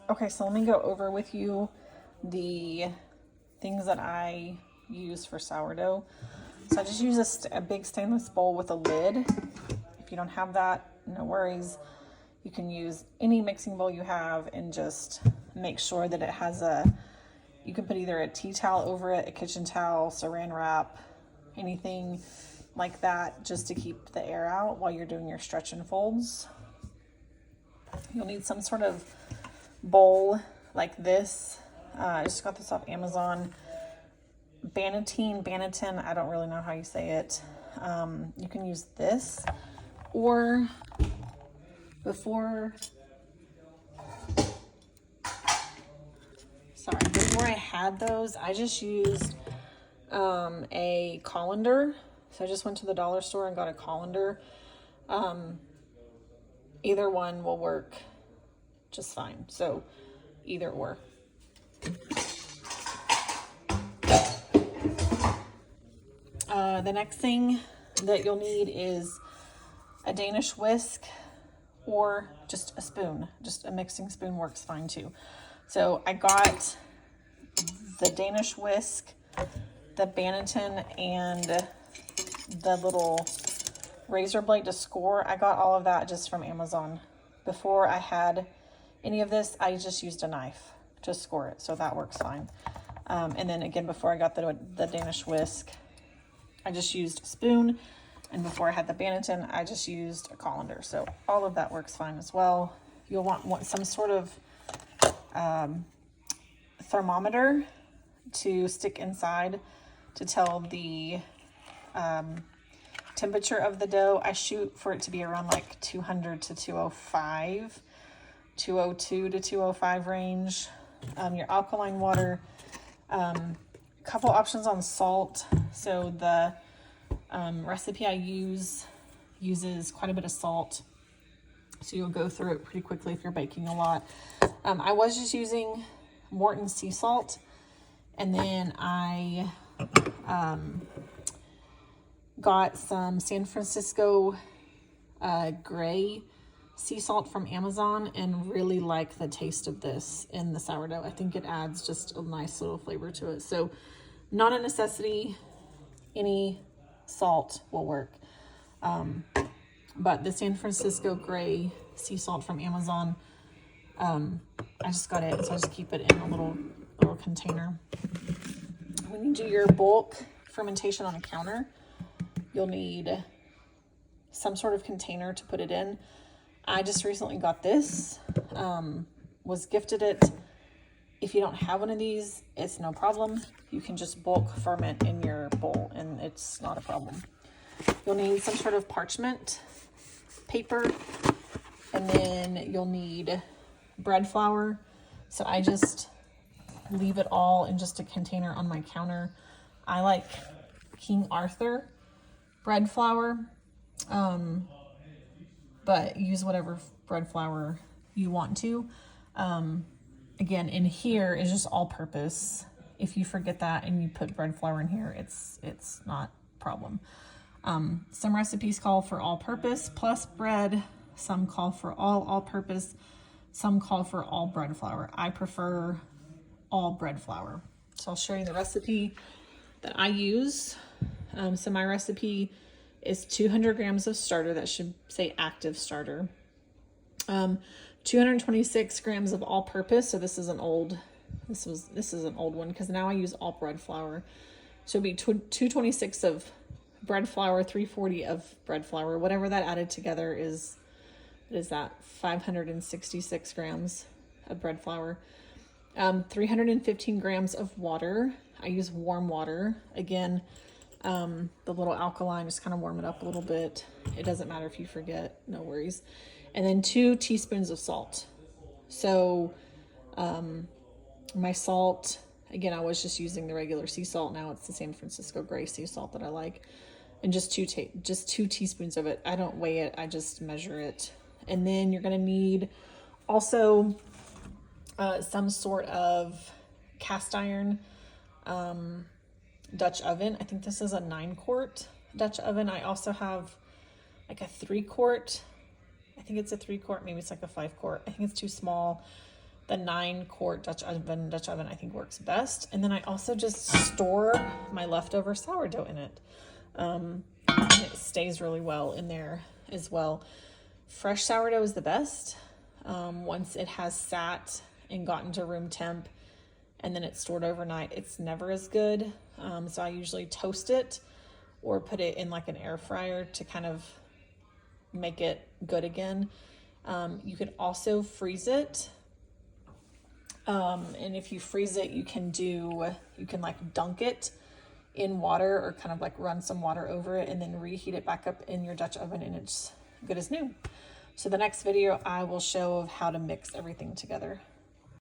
Okay, so let me go over with you the things that I use for sourdough. So I just use a big stainless bowl with a lid. If you don't have that, no worries. You can use any mixing bowl you have and just make sure that it has you can put either a tea towel over it, a kitchen towel, saran wrap, anything like that, just to keep the air out while you're doing your stretch and folds. You'll need some sort of bowl like this. I just got this off Amazon. Bannatyne, I don't really know how you say it. You can use this, or before I had those, I just used a colander. So I just went to the dollar store and got a colander. Either one will work just fine. So either or. The next thing that you'll need is a Danish whisk or just a spoon. Just a mixing spoon works fine too. So I got the Danish whisk, the Bannatyne, and the little razor blade to score. I got all of that just from Amazon. Before I had any of this, I just used a knife to score it, so that works fine. And then again, before I got the Danish whisk, I just used a spoon, and before I had the Bannatyne, I just used a colander. So all of that works fine as well. You'll want some sort of thermometer to stick inside to tell the temperature of the dough. I shoot for it to be around like 200 to 205, 202 to 205 range. Your alkaline water, couple options on salt. So the recipe I uses quite a bit of salt, so you'll go through it pretty quickly if you're baking a lot. I was just using Morton sea salt, and then I got some San Francisco gray sea salt from Amazon and really like the taste of this in the sourdough. I think it adds just a nice little flavor to it. So not a necessity, any salt will work. But the San Francisco gray sea salt from Amazon, I just got it, so I just keep it in a little container. When you do your bulk fermentation on a counter, you'll need some sort of container to put it in. I just recently got this, was gifted it. If you don't have one of these, it's no problem. You can just bulk ferment in your bowl and it's not a problem. You'll need some sort of parchment paper, and then you'll need bread flour. So I just leave it all in just a container on my counter. I like King Arthur bread flour, but use whatever bread flour you want to. Again, in here is just all purpose. If you forget that and you put bread flour in here, it's not a problem. Some recipes call for all purpose plus bread. Some call for all purpose. Some call for all bread flour. I prefer all bread flour. So I'll show you the recipe that I use. So my recipe is 200 grams of starter. That should say active starter. 226 grams of all-purpose. So this is an old one because now I use all bread flour. So it'll be 226 of bread flour, 340 of bread flour. Whatever that added together is that 566 grams of bread flour. 315 grams of water. I use warm water. Again, the little alkaline, just kind of warm it up a little bit. It doesn't matter if you forget, no worries. And then 2 teaspoons of salt. So my salt, again, I was just using the regular sea salt. Now it's the San Francisco gray sea salt that I like. And just 2 teaspoons of it. I don't weigh it, I just measure it. And then you're gonna need also some sort of cast iron Dutch oven. I think this is a 9-quart Dutch oven. I also have like a 3-quart. I think it's a 3-quart, maybe it's like a 5-quart. I think it's too small. the 9-quart Dutch oven I think works best. And then I also just store my leftover sourdough in it. And it stays really well in there as well. Fresh sourdough is the best. Once it has sat and gotten to room temp and then it's stored overnight, it's never as good. So I usually toast it or put it in like an air fryer to kind of make it good again. You could also freeze it. And if you freeze it, you can like dunk it in water or kind of like run some water over it and then reheat it back up in your Dutch oven and it's good as new. So the next video I will show of how to mix everything together.